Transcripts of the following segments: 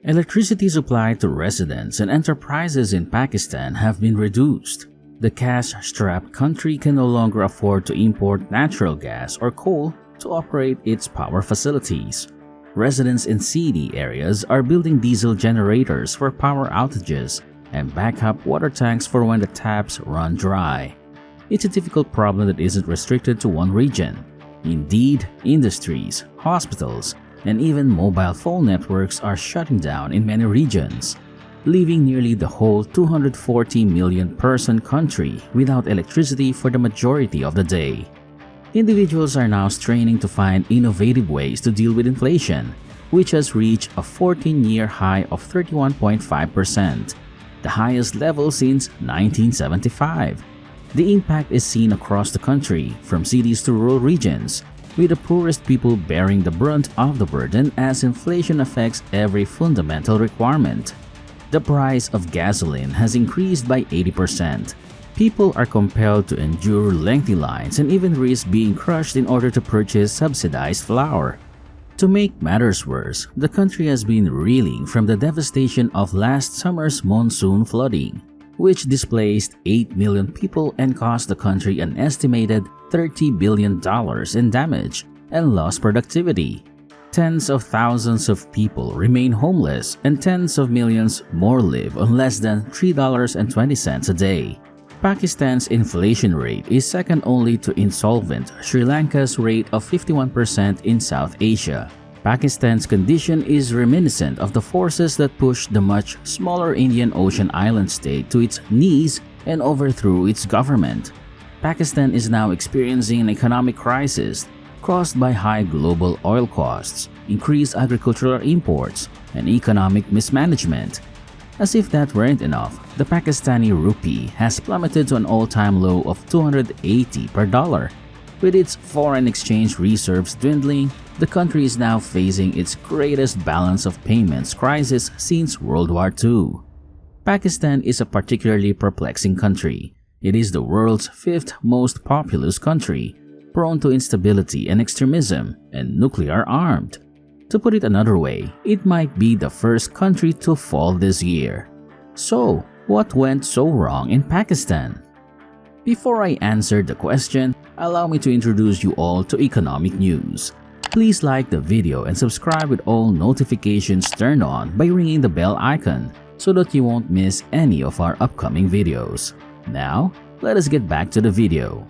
Electricity supply to residents and enterprises in Pakistan have been reduced. The cash-strapped country can no longer afford to import natural gas or coal to operate its power facilities. Residents in city areas are building diesel generators for power outages and backup water tanks for when the taps run dry. It's a difficult problem that isn't restricted to one region. Indeed, industries, hospitals, and even mobile phone networks are shutting down in many regions, leaving nearly the whole 240 million person country without electricity for the majority of the day. Individuals are now straining to find innovative ways to deal with inflation, which has reached a 14-year high of 31.5%, the highest level since 1975. The impact is seen across the country, from cities to rural regions, with the poorest people bearing the brunt of the burden as inflation affects every fundamental requirement. The price of gasoline has increased by 80%. People are compelled to endure lengthy lines and even risk being crushed in order to purchase subsidized flour. To make matters worse, the country has been reeling from the devastation of last summer's monsoon flooding, which displaced 8 million people and cost the country an estimated $30 billion in damage and lost productivity. Tens of thousands of people remain homeless and tens of millions more live on less than $3.20 a day. Pakistan's inflation rate is second only to insolvent Sri Lanka's rate of 51% in South Asia. Pakistan's condition is reminiscent of the forces that pushed the much smaller Indian Ocean island state to its knees and overthrew its government. Pakistan is now experiencing an economic crisis caused by high global oil costs, increased agricultural imports, and economic mismanagement. As if that weren't enough, the Pakistani rupee has plummeted to an all-time low of 280 per dollar. With its foreign exchange reserves dwindling, the country is now facing its greatest balance of payments crisis since World War II. Pakistan is a particularly perplexing country. It is the world's fifth most populous country, prone to instability and extremism, and nuclear armed. To put it another way, it might be the first country to fall this year. So, what went so wrong in Pakistan? Before I answer the question, allow me to introduce you all to economic news. Please like the video and subscribe with all notifications turned on by ringing the bell icon so that you won't miss any of our upcoming videos. Now, let us get back to the video.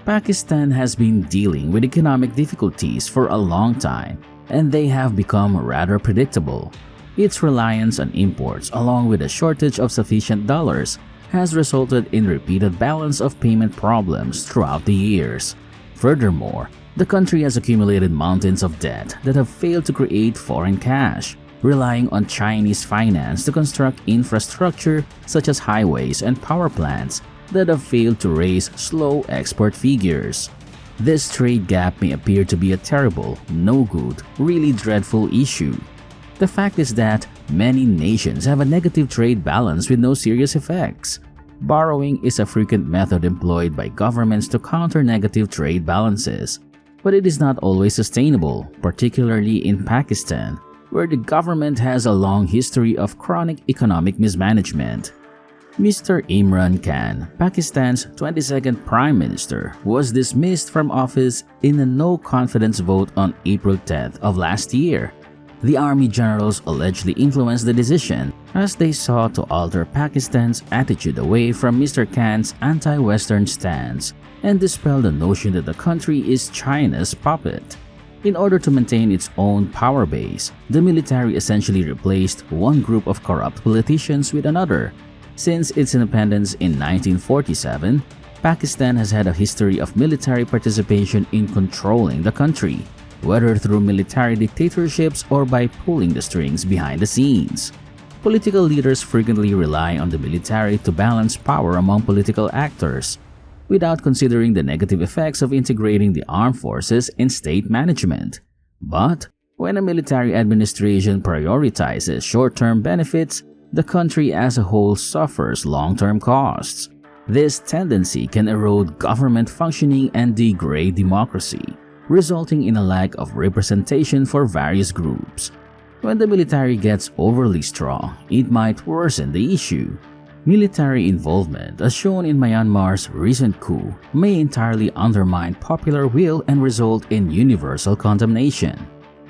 Pakistan has been dealing with economic difficulties for a long time, and they have become rather predictable. Its reliance on imports, along with a shortage of sufficient dollars, has resulted in repeated balance of payment problems throughout the years. Furthermore, the country has accumulated mountains of debt that have failed to create foreign cash, relying on Chinese finance to construct infrastructure such as highways and power plants that have failed to raise slow export figures. This trade gap may appear to be a terrible, no good, really dreadful issue. The fact is that many nations have a negative trade balance with no serious effects. Borrowing is a frequent method employed by governments to counter negative trade balances, but it is not always sustainable, particularly in Pakistan, where the government has a long history of chronic economic mismanagement. Mr. Imran Khan, Pakistan's 22nd Prime Minister, was dismissed from office in a no-confidence vote on April 10th of last year. The army generals allegedly influenced the decision as they sought to alter Pakistan's attitude away from Mr. Khan's anti-Western stance and dispel the notion that the country is China's puppet. In order to maintain its own power base, the military essentially replaced one group of corrupt politicians with another. Since its independence in 1947, Pakistan has had a history of military participation in controlling the country, whether through military dictatorships or by pulling the strings behind the scenes. Political leaders frequently rely on the military to balance power among political actors, without considering the negative effects of integrating the armed forces in state management. But when a military administration prioritizes short-term benefits, the country as a whole suffers long-term costs. This tendency can erode government functioning and degrade democracy, resulting in a lack of representation for various groups. When the military gets overly strong, it might worsen the issue. Military involvement, as shown in Myanmar's recent coup, may entirely undermine popular will and result in universal condemnation.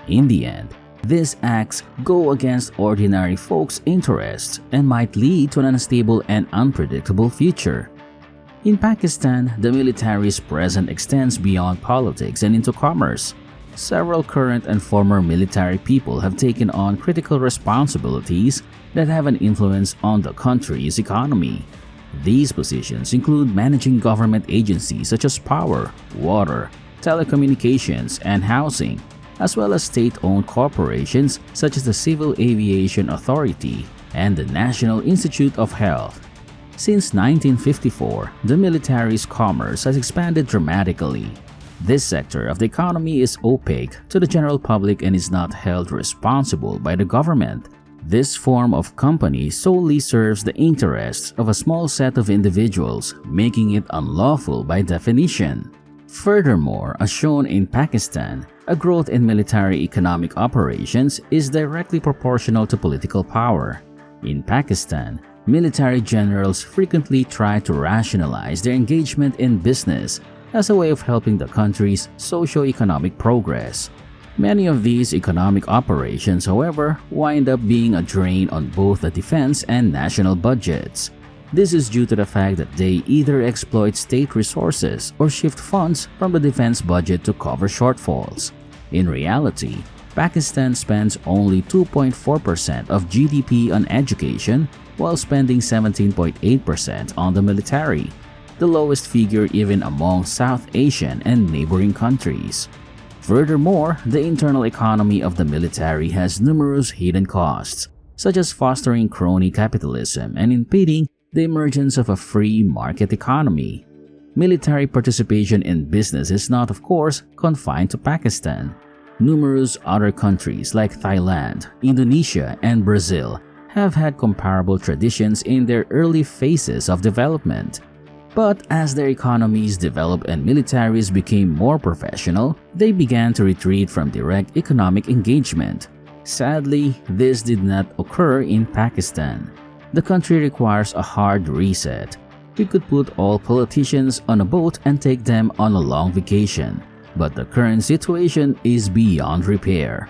In the end, these acts go against ordinary folks' interests and might lead to an unstable and unpredictable future. In Pakistan, the military's presence extends beyond politics and into commerce. Several current and former military people have taken on critical responsibilities that have an influence on the country's economy. These positions include managing government agencies such as power, water, telecommunications, and housing, as well as state-owned corporations such as the Civil Aviation Authority and the National Institute of Health. Since 1954, the military's commerce has expanded dramatically. This sector of the economy is opaque to the general public and is not held responsible by the government. This form of company solely serves the interests of a small set of individuals, making it unlawful by definition. Furthermore, as shown in Pakistan, a growth in military economic operations is directly proportional to political power. In Pakistan, military generals frequently try to rationalize their engagement in business as a way of helping the country's socio-economic progress. Many of these economic operations, however, wind up being a drain on both the defense and national budgets. This is due to the fact that they either exploit state resources or shift funds from the defense budget to cover shortfalls. In reality, Pakistan spends only 2.4% of GDP on education while spending 17.8% on the military, the lowest figure even among South Asian and neighboring countries. Furthermore, the internal economy of the military has numerous hidden costs, such as fostering crony capitalism and impeding the emergence of a free market economy. Military participation in business is not, of course, confined to Pakistan. Numerous other countries like Thailand, Indonesia, and Brazil have had comparable traditions in their early phases of development. But as their economies developed and militaries became more professional, they began to retreat from direct economic engagement. Sadly, this did not occur in Pakistan. The country requires a hard reset. We could put all politicians on a boat and take them on a long vacation, but the current situation is beyond repair.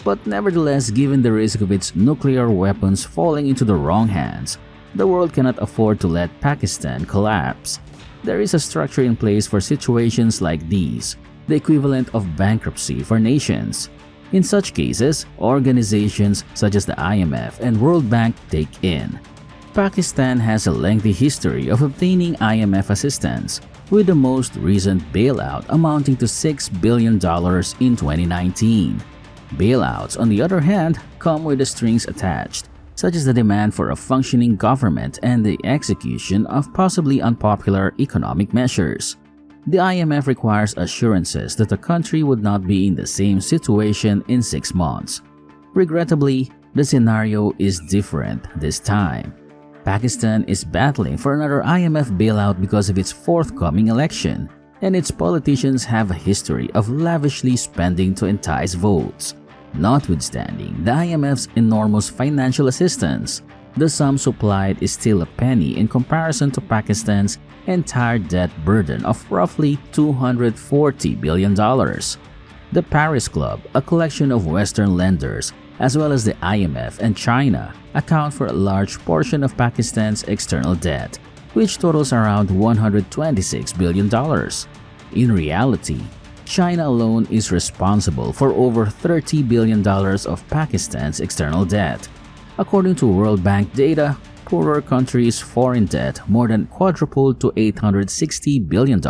But nevertheless, given the risk of its nuclear weapons falling into the wrong hands, the world cannot afford to let Pakistan collapse. There is a structure in place for situations like these, the equivalent of bankruptcy for nations. In such cases, organizations such as the IMF and World Bank take in. Pakistan has a lengthy history of obtaining IMF assistance, with the most recent bailout amounting to $6 billion in 2019. Bailouts, on the other hand, come with the strings attached, such as the demand for a functioning government and the execution of possibly unpopular economic measures. The IMF requires assurances that the country would not be in the same situation in 6 months. Regrettably, the scenario is different this time. Pakistan is battling for another IMF bailout because of its forthcoming election, and its politicians have a history of lavishly spending to entice votes. Notwithstanding the IMF's enormous financial assistance, the sum supplied is still a penny in comparison to Pakistan's entire debt burden of roughly $240 billion. The Paris Club, a collection of Western lenders, as well as the IMF and China, account for a large portion of Pakistan's external debt, which totals around $126 billion. In reality, China alone is responsible for over $30 billion of Pakistan's external debt. According to World Bank data, poorer countries' foreign debt more than quadrupled to $860 billion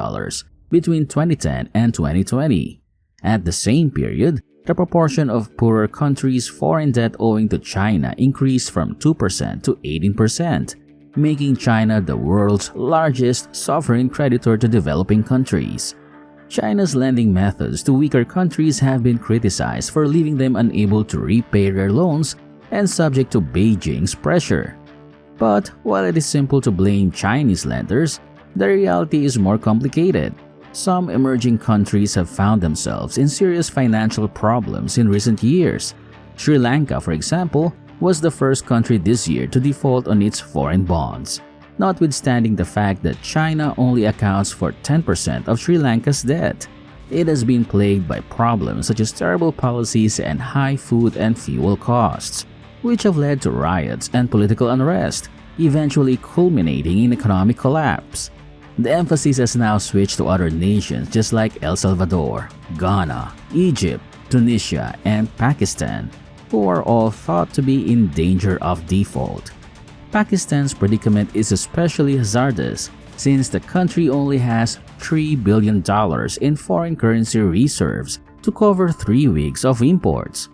between 2010 and 2020. At the same period, the proportion of poorer countries' foreign debt owing to China increased from 2% to 18%, making China the world's largest sovereign creditor to developing countries. China's lending methods to weaker countries have been criticized for leaving them unable to repay their loans and subject to Beijing's pressure. But while it is simple to blame Chinese lenders, the reality is more complicated. Some emerging countries have found themselves in serious financial problems in recent years. Sri Lanka, for example, was the first country this year to default on its foreign bonds, notwithstanding the fact that China only accounts for 10% of Sri Lanka's debt. It has been plagued by problems such as terrible policies and high food and fuel costs, which have led to riots and political unrest, eventually culminating in economic collapse. The emphasis has now switched to other nations just like El Salvador, Ghana, Egypt, Tunisia, and Pakistan, who are all thought to be in danger of default. Pakistan's predicament is especially hazardous since the country only has $3 billion in foreign currency reserves to cover 3 weeks of imports.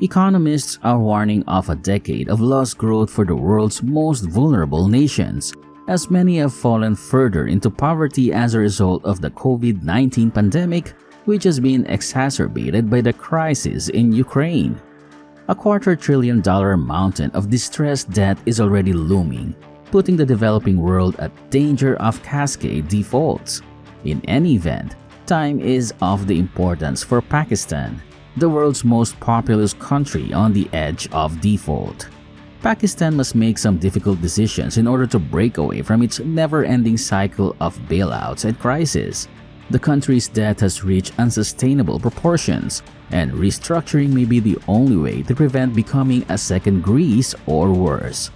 Economists are warning of a decade of lost growth for the world's most vulnerable nations, as many have fallen further into poverty as a result of the COVID-19 pandemic, which has been exacerbated by the crisis in Ukraine. A $250 billion mountain of distressed debt is already looming, putting the developing world at danger of cascade defaults. In any event, time is of the importance for Pakistan, the world's most populous country on the edge of default. Pakistan must make some difficult decisions in order to break away from its never-ending cycle of bailouts and crises. The country's debt has reached unsustainable proportions, and restructuring may be the only way to prevent becoming a second Greece or worse.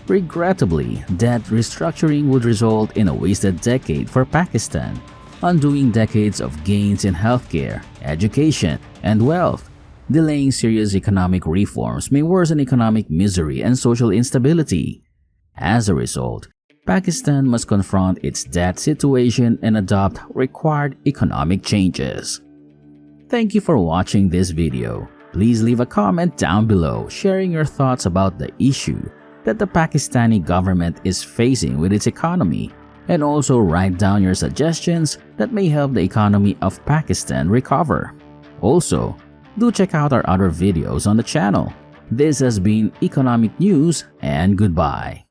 Regrettably, debt restructuring would result in a wasted decade for Pakistan, undoing decades of gains in healthcare, education, and wealth. Delaying serious economic reforms may worsen economic misery and social instability. As a result, Pakistan must confront its debt situation and adopt required economic changes. Thank you for watching this video. Please leave a comment down below sharing your thoughts about the issue that the Pakistani government is facing with its economy, and also write down your suggestions that may help the economy of Pakistan recover. Also, do check out our other videos on the channel. This has been Economic News, and goodbye.